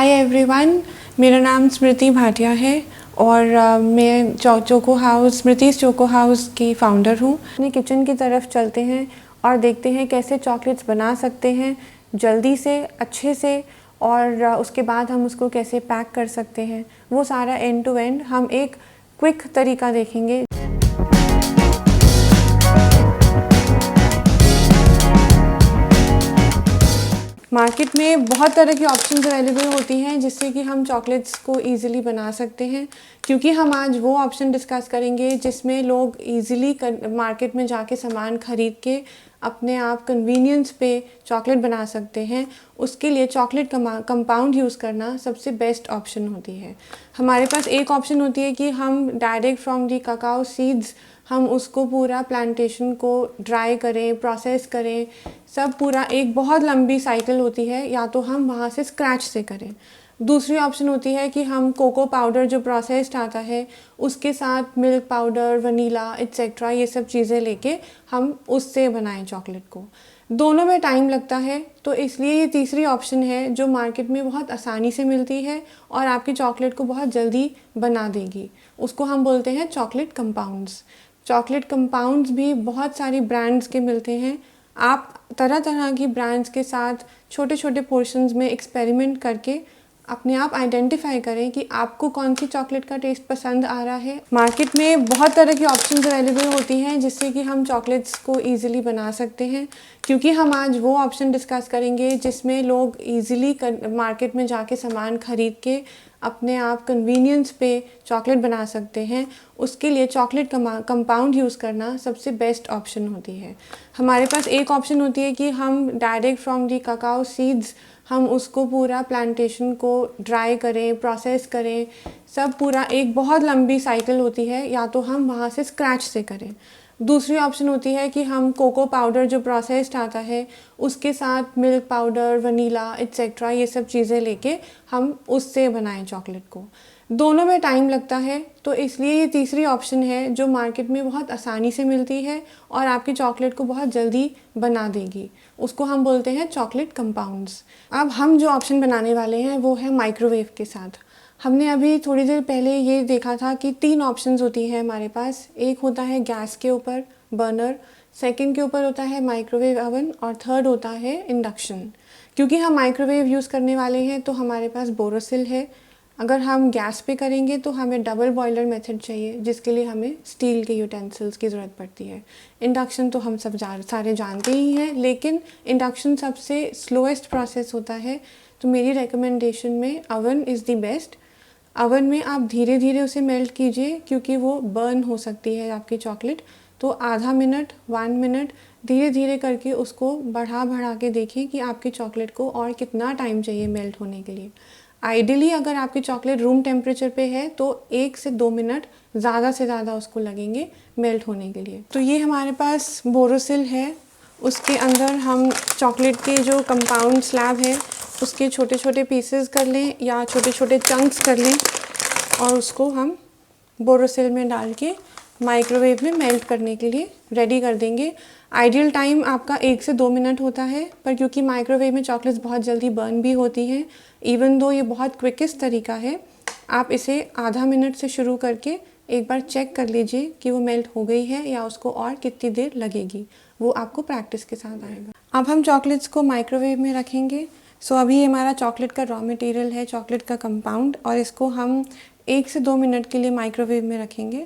Hi everyone, मेरा नाम स्मृति भाटिया है और मैं चोको हाउस स्मृति's चोको हाउस की फ़ाउंडर हूँ। अपने किचन की तरफ चलते हैं और देखते हैं कैसे चॉकलेट्स बना सकते हैं जल्दी से, अच्छे से, और उसके बाद हम उसको कैसे पैक कर सकते हैं। वो सारा एंड टू एंड हम एक क्विक तरीका देखेंगे। मार्केट में बहुत तरह की ऑप्शंस अवेलेबल होती हैं जिससे कि हम चॉकलेट्स को इजीली बना सकते हैं, क्योंकि हम आज वो ऑप्शन डिस्कस करेंगे जिसमें लोग इजीली मार्केट में जाके सामान ख़रीद के अपने आप कन्वीनियंस पे चॉकलेट बना सकते हैं। उसके लिए चॉकलेट कंपाउंड यूज़ करना सबसे बेस्ट ऑप्शन होती है। हमारे पास एक ऑप्शन होती है कि हम direct from the cacao seeds हम उसको पूरा प्लांटेशन को ड्राई करें, प्रोसेस करें, सब पूरा एक बहुत लंबी साइकिल होती है। या तो हम वहाँ से स्क्रैच से करें। दूसरी ऑप्शन होती है कि हम कोको पाउडर जो प्रोसेस्ड आता है उसके साथ मिल्क पाउडर, वनीला एट्सेट्रा ये सब चीज़ें लेके हम उससे बनाएं चॉकलेट को। दोनों में टाइम लगता है, तो इसलिए ये तीसरी ऑप्शन है जो मार्केट में बहुत आसानी से मिलती है और आपकी चॉकलेट को बहुत जल्दी बना देगी। उसको हम बोलते हैं चॉकलेट कंपाउंड्स। चॉकलेट कंपाउंड्स भी बहुत सारी ब्रांड्स के मिलते हैं। आप तरह तरह की ब्रांड्स के साथ छोटे छोटे पोर्शंस में एक्सपेरिमेंट करके अपने आप आइडेंटिफाई करें कि आपको कौन सी चॉकलेट का टेस्ट पसंद आ रहा है। मार्केट में बहुत तरह की ऑप्शंस अवेलेबल होती हैं जिससे कि हम चॉकलेट्स को इजीली बना सकते हैं, क्योंकि हम आज वो ऑप्शन डिस्कस करेंगे जिसमें लोग इजीली मार्केट में जाके सामान ख़रीद के अपने आप कन्वीनियंस पे चॉकलेट बना सकते हैं। उसके लिए चॉकलेट कंपाउंड यूज़ करना सबसे बेस्ट ऑप्शन होती है। हमारे पास एक ऑप्शन होती है कि हम direct from the cacao seeds हम उसको पूरा प्लांटेशन को ड्राई करें, प्रोसेस करें, सब पूरा एक बहुत लंबी साइकिल होती है। या तो हम वहाँ से स्क्रैच से करें। दूसरी ऑप्शन होती है कि हम कोको पाउडर जो प्रोसेस्ड आता है उसके साथ मिल्क पाउडर, वनीला एट्सेट्रा ये सब चीज़ें लेके हम उससे बनाएं चॉकलेट को। दोनों में टाइम लगता है, तो इसलिए ये तीसरी ऑप्शन है जो मार्केट में बहुत आसानी से मिलती है और आपकी चॉकलेट को बहुत जल्दी बना देगी। उसको हम बोलते हैं चॉकलेट कंपाउंड्स। अब हम जो ऑप्शन बनाने वाले हैं वो है माइक्रोवेव के साथ। हमने अभी थोड़ी देर पहले ये देखा था कि 3 ऑप्शंस होती हैं हमारे पास। एक होता है गैस के ऊपर बर्नर, सेकंड के ऊपर होता है माइक्रोवेव ओवन और थर्ड होता है इंडक्शन। क्योंकि हम माइक्रोवेव यूज़ करने वाले हैं तो हमारे पास बोरोसिल है। अगर हम गैस पे करेंगे तो हमें डबल बॉयलर मेथड चाहिए जिसके लिए हमें स्टील के यूटेंसिल्स की ज़रूरत पड़ती है। इंडक्शन तो हम सब सारे जानते ही हैं, लेकिन इंडक्शन सबसे स्लोएस्ट प्रोसेस होता है। तो मेरी रिकमेंडेशन में oven is the best. Oven में आप धीरे धीरे उसे मेल्ट कीजिए क्योंकि वो बर्न हो सकती है आपकी चॉकलेट। तो आधा मिनट, 1 मिनट धीरे धीरे करके उसको बढ़ा के देखें कि आपकी चॉकलेट को और कितना टाइम चाहिए मेल्ट होने के लिए। आइडियली अगर आपकी चॉकलेट रूम टेम्परेचर पे है तो 1 से 2 मिनट ज़्यादा से ज़्यादा उसको लगेंगे मेल्ट होने के लिए। तो ये हमारे पास बोरोसिल है, उसके अंदर हम चॉकलेट के जो कंपाउंड स्लैब है उसके छोटे छोटे पीसेस कर लें या छोटे छोटे चंक्स कर लें और उसको हम बोरोसिल में डाल के माइक्रोवेव में मेल्ट करने के लिए रेडी कर देंगे। आइडियल टाइम आपका 1 से 2 मिनट होता है, पर क्योंकि माइक्रोवेव में चॉकलेट्स बहुत जल्दी बर्न भी होती हैं, इवन दो ये बहुत क्विकेस्ट तरीका है, आप इसे आधा मिनट से शुरू करके एक बार चेक कर लीजिए कि वो मेल्ट हो गई है या उसको और कितनी देर लगेगी। वो आपको प्रैक्टिस के साथ आएगा। अब हम चॉकलेट्स को माइक्रोवेव में रखेंगे। सो अभी ये हमारा चॉकलेट का रॉ मटेरियल है, चॉकलेट का कंपाउंड, और इसको हम 1 से 2 मिनट के लिए माइक्रोवेव में रखेंगे।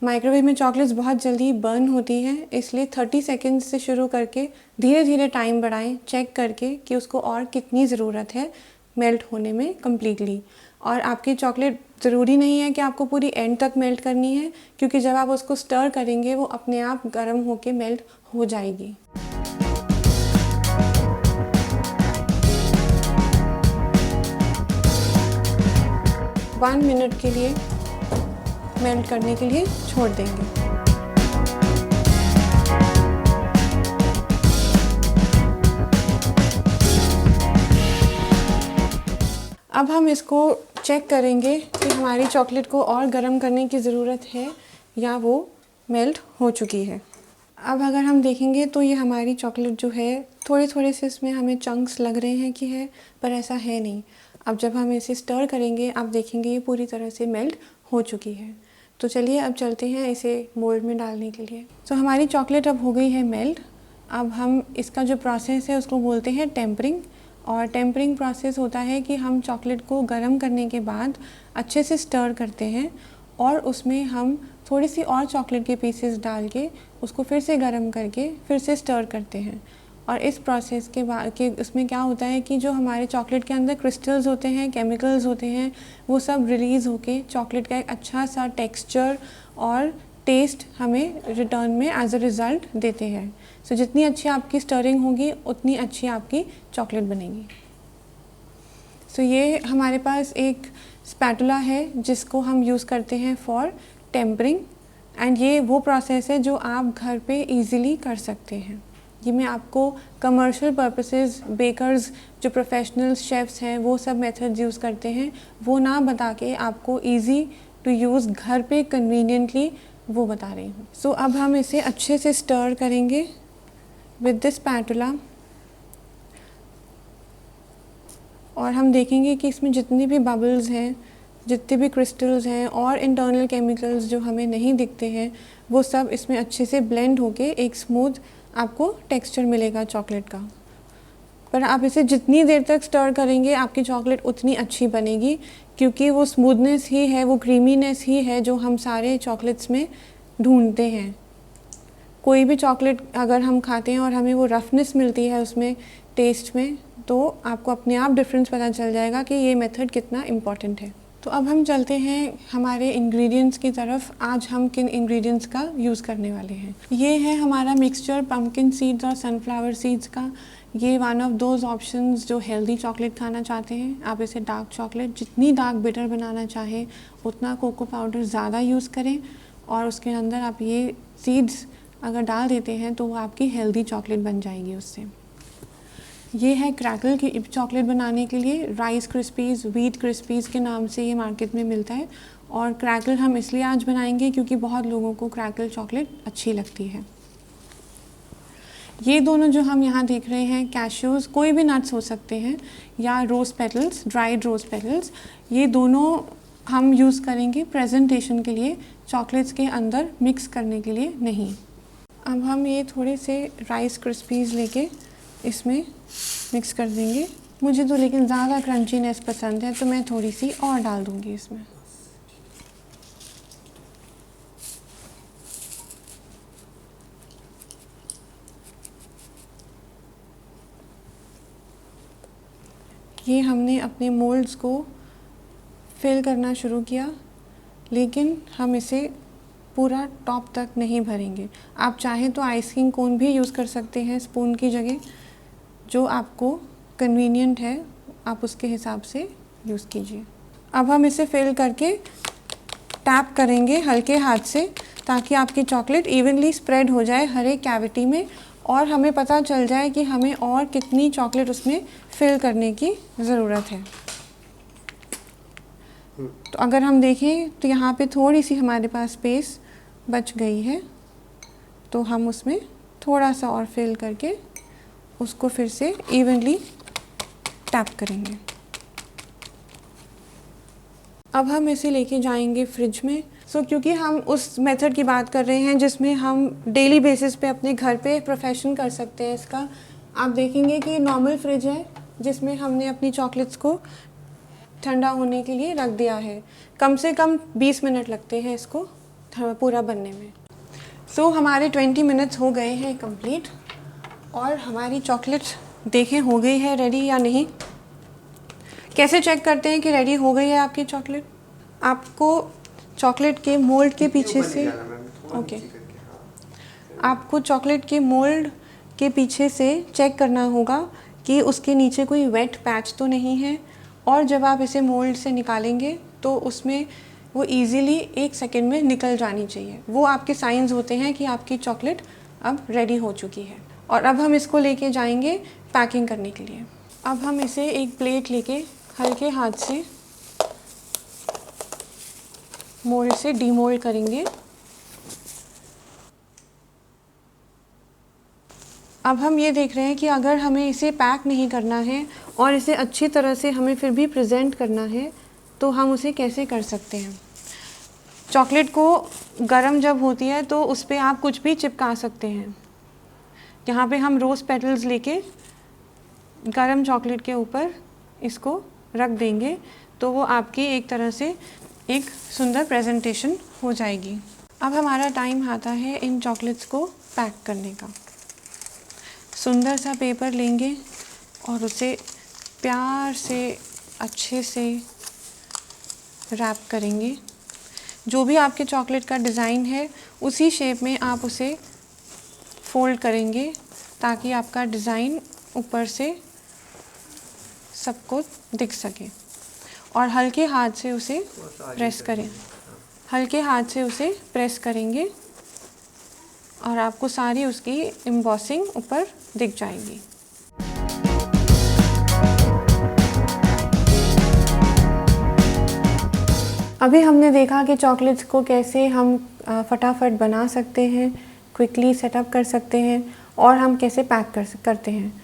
माइक्रोवेव में चॉकलेट्स बहुत जल्दी बर्न होती हैं, इसलिए 30 सेकेंड्स से शुरू करके धीरे धीरे टाइम बढ़ाएं, चेक करके कि उसको और कितनी ज़रूरत है मेल्ट होने में कम्प्लीटली। और आपकी चॉकलेट ज़रूरी नहीं है कि आपको पूरी एंड तक मेल्ट करनी है, क्योंकि जब आप उसको स्टर करेंगे वो अपने आप गर्म होके मेल्ट हो जाएगी। वन मिनट के लिए मेल्ट करने के लिए छोड़ देंगे। अब हम इसको चेक करेंगे कि हमारी चॉकलेट को और गर्म करने की ज़रूरत है या वो मेल्ट हो चुकी है। अब अगर हम देखेंगे तो ये हमारी चॉकलेट जो है थोड़े थोड़े से इसमें हमें चंक्स लग रहे हैं कि है, पर ऐसा है नहीं। अब जब हम इसे स्टर करेंगे आप देखेंगे ये पूरी तरह से मेल्ट हो चुकी है। तो चलिए अब चलते हैं इसे मोल्ड में डालने के लिए। तो हमारी चॉकलेट अब हो गई है मेल्ट। अब हम इसका जो प्रोसेस है उसको बोलते हैं टेम्परिंग। और टेम्परिंग प्रोसेस होता है कि हम चॉकलेट को गर्म करने के बाद अच्छे से स्टर करते हैं और उसमें हम थोड़ी सी और चॉकलेट के पीसेस डाल के उसको फिर से गर्म करके फिर से स्टर करते हैं। और इस प्रोसेस के बाद के उसमें क्या होता है कि जो हमारे चॉकलेट के अंदर क्रिस्टल्स होते हैं, केमिकल्स होते हैं, वो सब रिलीज़ होके चॉकलेट का एक अच्छा सा टेक्सचर और टेस्ट हमें रिटर्न में एज अ रिज़ल्ट देते हैं। सो जितनी अच्छी आपकी स्टरिंग होगी उतनी अच्छी आपकी चॉकलेट बनेगी। सो ये हमारे पास एक स्पैटुला है जिसको हम यूज़ करते हैं फॉर टेम्परिंग एंड ये वो प्रोसेस है जो आप घर पे इजीली कर सकते हैं। ये मैं आपको कमर्शियल पर्पसेस, बेकर्स जो प्रोफेशनल शेफ्स हैं वो सब मेथड्स यूज़ करते हैं, वो ना बता के आपको इजी टू यूज़ घर पे कन्वीनियंटली वो बता रही हूँ। सो अब हम इसे अच्छे से स्टर करेंगे विद दिस स्पैटुला और हम देखेंगे कि इसमें जितनी भी बबल्स हैं, जितने भी क्रिस्टल्स हैं और इंटरनल केमिकल्स जो हमें नहीं दिखते हैं वो सब इसमें अच्छे से ब्लेंड होके एक स्मूथ आपको टेक्सचर मिलेगा चॉकलेट का। पर आप इसे जितनी देर तक स्टर करेंगे आपकी चॉकलेट उतनी अच्छी बनेगी, क्योंकि वो स्मूथनेस ही है, वो क्रीमीनेस ही है जो हम सारे चॉकलेट्स में ढूंढते हैं। कोई भी चॉकलेट अगर हम खाते हैं और हमें वो रफनेस मिलती है उसमें टेस्ट में, तो आपको अपने आप डिफरेंस पता चल जाएगा कि ये मेथड कितना इम्पॉर्टेंट है। तो अब हम चलते हैं हमारे इंग्रेडिएंट्स की तरफ। आज हम किन इंग्रेडिएंट्स का यूज़ करने वाले हैं। ये है हमारा मिक्सचर पम्पकिन सीड्स और सनफ्लावर सीड्स का। ये वन ऑफ दोज ऑप्शंस जो हेल्दी चॉकलेट खाना चाहते हैं। आप इसे डार्क चॉकलेट जितनी डार्क बिटर बनाना चाहें उतना कोको पाउडर ज़्यादा यूज़ करें और उसके अंदर आप ये सीड्स अगर डाल देते हैं तो वो आपकी हेल्दी चॉकलेट बन जाएगी उससे। ये है क्रैकल की चॉकलेट बनाने के लिए। राइस क्रिस्पीज़, व्हीट क्रिस्पीज़ के नाम से ये मार्केट में मिलता है और क्रैकल हम इसलिए आज बनाएंगे क्योंकि बहुत लोगों को क्रैकल चॉकलेट अच्छी लगती है। ये दोनों जो हम यहाँ देख रहे हैं कैश्यूज़, कोई भी नट्स हो सकते हैं, या रोज़ पेटल्स, ड्राइड रोज़ पेटल्स, ये दोनों हम यूज़ करेंगे प्रेजेंटेशन के लिए, चॉकलेट्स के अंदर मिक्स करने के लिए नहीं। अब हम ये थोड़े से राइस क्रिस्पीज़ लेके इसमें मिक्स कर देंगे। मुझे तो लेकिन ज़्यादा क्रंचीनेस पसंद है तो मैं थोड़ी सी और डाल दूँगी इसमें। ये हमने अपने मोल्ड्स को फिल करना शुरू किया, लेकिन हम इसे पूरा टॉप तक नहीं भरेंगे। आप चाहें तो आइसिंग कोन भी यूज़ कर सकते हैं स्पून की जगह, जो आपको कन्वीनियंट है आप उसके हिसाब से यूज़ कीजिए। अब हम इसे फिल करके टैप करेंगे हल्के हाथ से ताकि आपकी चॉकलेट इवनली स्प्रेड हो जाए हर एक कैविटी में और हमें पता चल जाए कि हमें और कितनी चॉकलेट उसमें फिल करने की ज़रूरत है। तो अगर हम देखें तो यहाँ पे थोड़ी सी हमारे पास स्पेस बच गई है, तो हम उसमें थोड़ा सा और फिल करके उसको फिर से इवनली टैप करेंगे। अब हम इसे लेके जाएंगे फ्रिज में। क्योंकि हम उस मेथड की बात कर रहे हैं जिसमें हम डेली बेसिस पे अपने घर पे प्रोफेशन कर सकते हैं इसका। आप देखेंगे कि नॉर्मल फ्रिज है जिसमें हमने अपनी चॉकलेट्स को ठंडा होने के लिए रख दिया है। कम से कम 20 मिनट लगते हैं इसको पूरा बनने में। हमारे 20 मिनट्स हो गए हैं कंप्लीट और हमारी चॉकलेट देखें हो गई है रेडी या नहीं। कैसे चेक करते हैं कि रेडी हो गई है आपकी चॉकलेट? आपको चॉकलेट के मोल्ड के पीछे से आपको चॉकलेट के मोल्ड के पीछे से चेक करना होगा कि उसके नीचे कोई वेट पैच तो नहीं है, और जब आप इसे मोल्ड से निकालेंगे तो उसमें वो इजीली 1 सेकेंड में निकल जानी चाहिए। वो आपके साइंस होते हैं कि आपकी चॉकलेट अब रेडी हो चुकी है। और अब हम इसको लेके जाएंगे पैकिंग करने के लिए। अब हम इसे एक प्लेट लेके हल्के हाथ से मोल्ड से डीमोल्ड करेंगे। अब हम ये देख रहे हैं कि अगर हमें इसे पैक नहीं करना है और इसे अच्छी तरह से हमें फिर भी प्रेजेंट करना है तो हम उसे कैसे कर सकते हैं। चॉकलेट को गरम जब होती है तो उस पर आप कुछ भी चिपका सकते हैं। यहाँ पे हम रोज़ पेटल्स लेके गरम चॉकलेट के ऊपर इसको रख देंगे तो वो आपकी एक तरह से एक सुंदर प्रेजेंटेशन हो जाएगी। अब हमारा टाइम आता है इन चॉकलेट्स को पैक करने का। सुंदर सा पेपर लेंगे और उसे प्यार से अच्छे से रैप करेंगे। जो भी आपके चॉकलेट का डिज़ाइन है उसी शेप में आप उसे फोल्ड करेंगे ताकि आपका डिज़ाइन ऊपर से सबको दिख सके। और हल्के हाथ से उसे प्रेस करें, हल्के हाथ से उसे प्रेस करेंगे और आपको सारी उसकी एम्बॉसिंग ऊपर दिख जाएगी। अभी हमने देखा कि चॉकलेट्स को कैसे हम फटाफट बना सकते हैं, क्विकली सेटअप कर सकते हैं और हम कैसे पैक करते हैं।